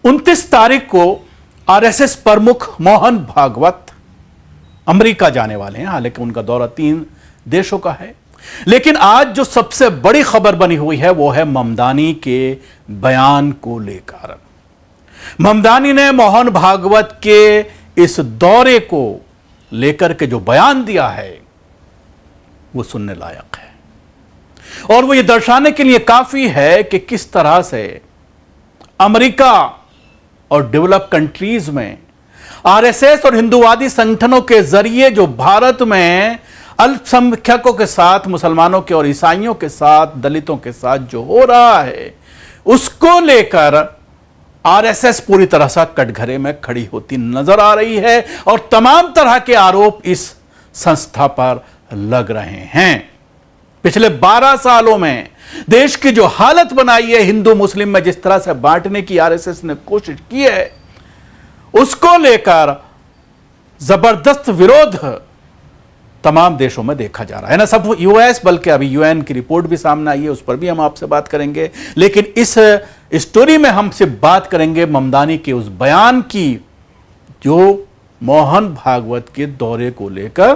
29 तारीख को आरएसएस प्रमुख मोहन भागवत अमेरिका जाने वाले हैं। हालांकि उनका दौरा 3 देशों का है, लेकिन आज जो सबसे बड़ी खबर बनी हुई है वो है ममदानी के बयान को लेकर। ममदानी ने मोहन भागवत के इस दौरे को लेकर के जो बयान दिया है वो सुनने लायक है, और वो ये दर्शाने के लिए काफी है कि किस तरह से अमेरिका और डेवलप कंट्रीज में आरएसएस और हिंदूवादी संगठनों के जरिए जो भारत में अल्पसंख्यकों के साथ, मुसलमानों के और ईसाइयों के साथ, दलितों के साथ जो हो रहा है उसको लेकर आरएसएस पूरी तरह से कटघरे में खड़ी होती नजर आ रही है और तमाम तरह के आरोप इस संस्था पर लग रहे हैं। पिछले 12 सालों में देश की जो हालत बनाई है हिंदू मुस्लिम में, जिस तरह से बांटने की आरएसएस ने कोशिश की है, उसको लेकर जबरदस्त विरोध तमाम देशों में देखा जा रहा है ना। सब यूएस, बल्कि अभी यूएन की रिपोर्ट भी सामने आई है, उस पर भी हम आपसे बात करेंगे। लेकिन इस स्टोरी में हमसे बात करेंगे ममदानी के उस बयान की जो मोहन भागवत के दौरे को लेकर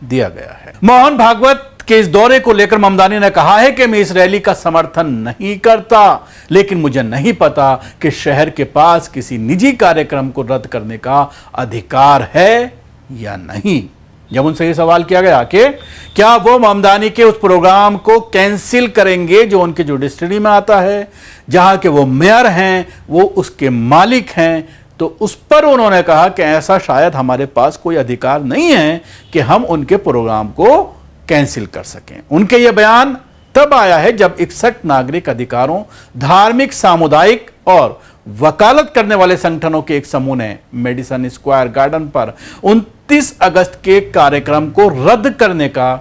दिया गया है। मोहन भागवत के इस दौरे को लेकर ममदानी ने कहा है कि मैं इस रैली का समर्थन नहीं करता, लेकिन मुझे नहीं पता कि शहर के पास किसी निजी कार्यक्रम को रद्द करने का अधिकार है या नहीं। जब उनसे यह सवाल किया गया कि क्या वो ममदानी के उस प्रोग्राम को कैंसिल करेंगे जो उनके जुडिशरी में आता है, जहां के वो मेयर हैं, वो उसके मालिक हैं, तो उस पर उन्होंने कहा कि ऐसा शायद हमारे पास कोई अधिकार नहीं है कि हम उनके प्रोग्राम को कैंसिल कर सकें। उनके यह बयान तब आया है जब 61 नागरिक अधिकारों, धार्मिक, सामुदायिक और वकालत करने वाले संगठनों के एक समूह ने मेडिसन स्क्वायर गार्डन पर 29 अगस्त के कार्यक्रम को रद्द करने का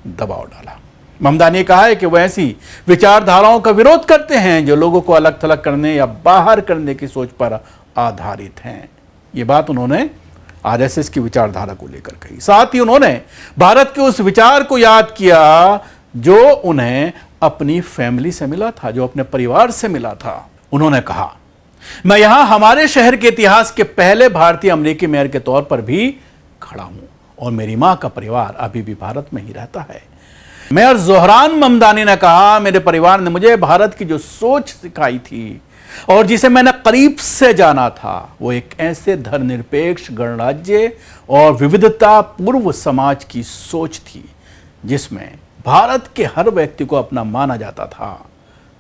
दबाव डाला। ममदानी ने कहा है कि वह ऐसी विचारधाराओं का विरोध करते हैं जो लोगों को अलग थलग करने या बाहर करने की सोच पर आधारित हैं। यह बात उन्होंने आरएसएस की विचारधारा को लेकर कही। साथ ही उन्होंने भारत के उस विचार को याद किया जो उन्हें अपनी फैमिली से मिला था, जो अपने परिवार से मिला था। उन्होंने कहा, मैं यहां हमारे शहर के इतिहास के पहले भारतीय अमेरिकी मेयर के तौर पर भी खड़ा हूं और मेरी मां का परिवार अभी भी भारत में ही रहता है। मेयर जोहरान ममदानी ने कहा, मेरे परिवार ने मुझे भारत की जो सोच सिखाई थी और जिसे मैंने करीब से जाना था, वो एक ऐसे धर्मनिरपेक्ष गणराज्य और विविधता पूर्व समाज की सोच थी जिसमें भारत के हर व्यक्ति को अपना माना जाता था।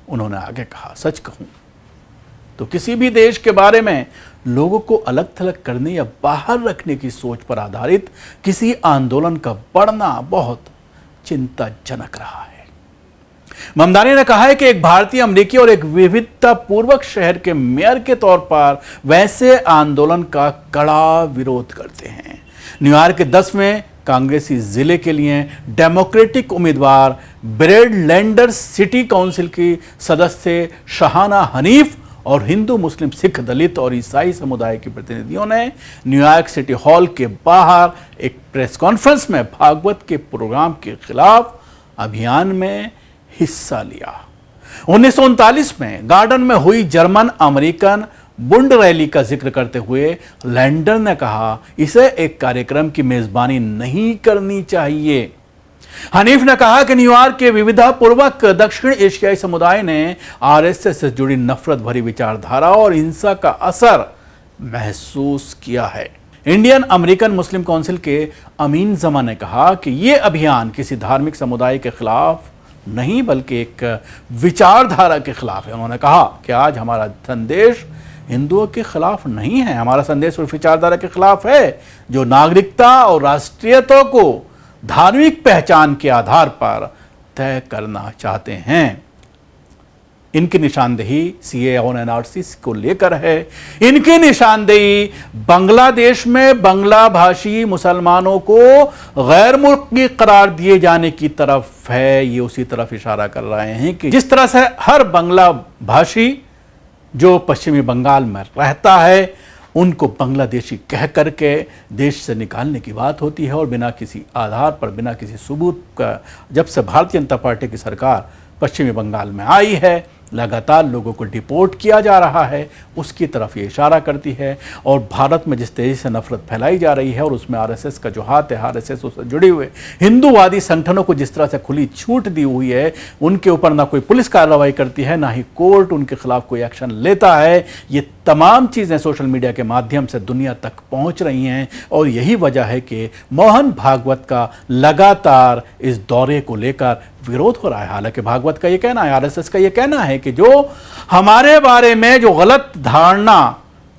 उन्होंने आगे कहा, सच कहूं तो किसी भी देश के बारे में लोगों को अलग थलग करने या बाहर रखने की सोच पर आधारित किसी आंदोलन का बढ़ना बहुत चिंताजनक रहा है। ममदानी ने कहा है कि एक भारतीय अमेरिकी और एक विविधता पूर्वक शहर के मेयर के तौर पर वैसे आंदोलन का कड़ा विरोध करते हैं। न्यूयॉर्क के 10वें कांग्रेसी जिले के लिए डेमोक्रेटिक उम्मीदवार ब्रेड लैंडर सिटी काउंसिल की सदस्य शहाना हनीफ और हिंदू, मुस्लिम, सिख, दलित और ईसाई समुदाय के प्रतिनिधियों ने न्यूयॉर्क सिटी हॉल के बाहर एक प्रेस कॉन्फ्रेंस में भागवत के प्रोग्राम के खिलाफ अभियान में हिस्सा लिया। 1939 में गार्डन में हुई जर्मन अमेरिकन बुंड रैली का जिक्र करते हुए लैंडर ने कहा, इसे एक कार्यक्रम की मेजबानी नहीं करनी चाहिए। हनीफ ने कहा कि न्यूयॉर्क के विविधता पूर्वक दक्षिण एशियाई समुदाय ने आरएसएस से जुड़ी नफरत भरी विचारधारा और हिंसा का असर महसूस किया है। इंडियन अमेरिकन मुस्लिम काउंसिल के अमीन जमा ने कहा कि यह अभियान किसी धार्मिक समुदाय के खिलाफ नहीं बल्कि एक विचारधारा के खिलाफ है। उन्होंने कहा कि आज हमारा संदेश हिंदुओं के खिलाफ नहीं है, हमारा संदेश उस विचारधारा के खिलाफ है जो नागरिकता और राष्ट्रीयता को धार्मिक पहचान के आधार पर तय करना चाहते हैं। इनकी निशानदेही सीए और एनआरसी को लेकर है। इनकी निशानदेही बांग्लादेश में बांग्ला भाषी मुसलमानों को गैर मुल्की करार दिए जाने की तरफ है। ये उसी तरफ इशारा कर रहे हैं कि जिस तरह से हर बांग्ला भाषी जो पश्चिमी बंगाल में रहता है उनको बांग्लादेशी कह करके देश से निकालने की बात होती है और बिना किसी आधार पर, बिना किसी सबूत का जब से भारतीय जनता पार्टी की सरकार पश्चिमी बंगाल में आई है लगातार लोगों को डिपोर्ट किया जा रहा है, उसकी तरफ ये इशारा करती है। और भारत में जिस तेज़ी से नफरत फैलाई जा रही है और उसमें आरएसएस का जो हाथ है, आरएसएस उससे जुड़े हुए हिंदूवादी संगठनों को जिस तरह से खुली छूट दी हुई है, उनके ऊपर ना कोई पुलिस कार्रवाई करती है, ना ही कोर्ट उनके खिलाफ कोई एक्शन लेता है। ये तमाम चीज़ें सोशल मीडिया के माध्यम से दुनिया तक पहुंच रही हैं और यही वजह है कि मोहन भागवत का लगातार इस दौरे को लेकर विरोध हो रहा है। हालांकि भागवत का ये कहना है, आरएसएस का ये कहना है कि जो हमारे बारे में जो गलत धारणा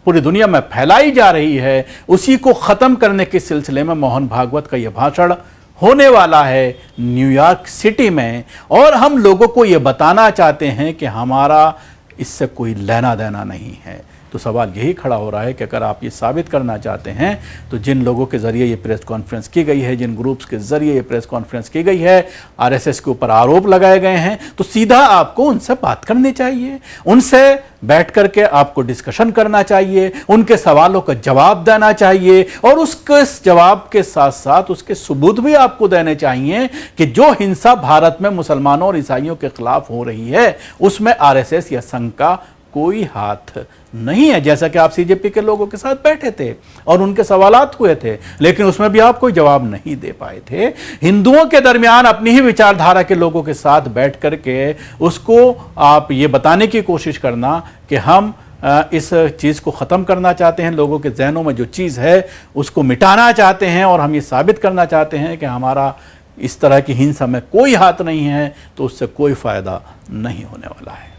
पूरी दुनिया में फैलाई जा रही है, उसी को खत्म करने के सिलसिले में मोहन भागवत का यह भाषण होने वाला है न्यूयॉर्क सिटी में। और हम लोगों को यह बताना चाहते हैं कि हमारा इससे कोई लेना देना नहीं है। तो सवाल यही खड़ा हो रहा है कि अगर आप ये साबित करना चाहते हैं तो जिन लोगों के ज़रिए ये प्रेस कॉन्फ्रेंस की गई है, जिन ग्रुप्स के ज़रिए ये प्रेस कॉन्फ्रेंस की गई है, आरएसएस के ऊपर आरोप लगाए गए हैं, तो सीधा आपको उनसे बात करनी चाहिए, उनसे बैठ करके आपको डिस्कशन करना चाहिए, उनके सवालों का जवाब देना चाहिए और उसके जवाब के साथ साथ उसके सबूत भी आपको देने चाहिए कि जो हिंसा भारत में मुसलमानों और ईसाइयों के खिलाफ हो रही है उसमें आरएसएस या संघ का कोई हाथ नहीं है। जैसा कि आप सीजेपी के लोगों के साथ बैठे थे और उनके सवालात हुए थे, लेकिन उसमें भी आप कोई जवाब नहीं दे पाए थे। हिंदुओं के दरमियान अपनी ही विचारधारा के लोगों के साथ बैठ करके उसको आप ये बताने की कोशिश करना कि हम इस चीज़ को ख़त्म करना चाहते हैं, लोगों के जहनों में जो चीज़ है उसको मिटाना चाहते हैं और हम ये साबित करना चाहते हैं कि हमारा इस तरह की हिंसा में कोई हाथ नहीं है, तो उससे कोई फ़ायदा नहीं होने वाला है।